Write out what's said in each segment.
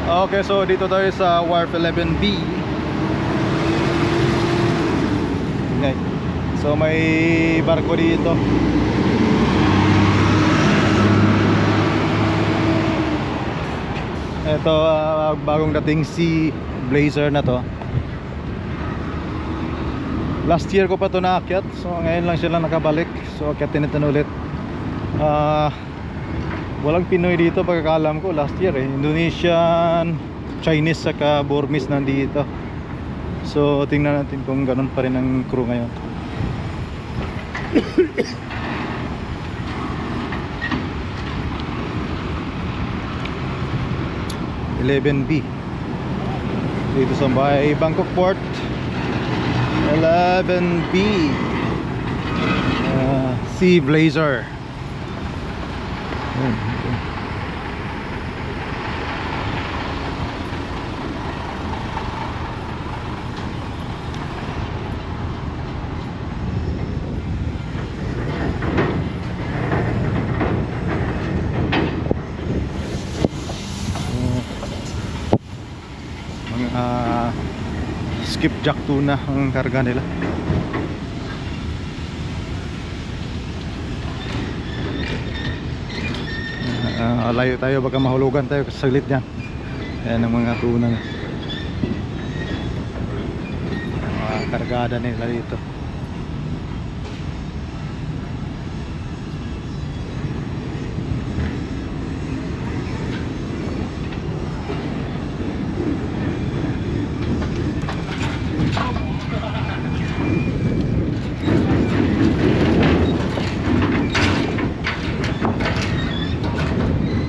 Okay, so dito tayo sa Wharf 11B. Okay. So may barko dito. Ito bagong dating si Blazer na to. Last year ko pa to naakyat. So ngayon lang sila nakabalik. So akyatin natin ulit. Walang Pinoy dito pagkakalam ko last year eh. Indonesian, Chinese saka Burmese nandito. So tingnan natin kung ganun pa rin ang crew ngayon. 11B dito sa Bangkok Port. 11B Sea Blazer. Skipjack tuna ang karga nila. Layo tayo baka mahulugan tayo saglit yan. Ayan ang mga tuna na kargada nila dito.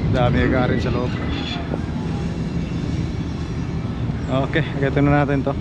Dami ka rin sa loob. Okay, agad na natin to.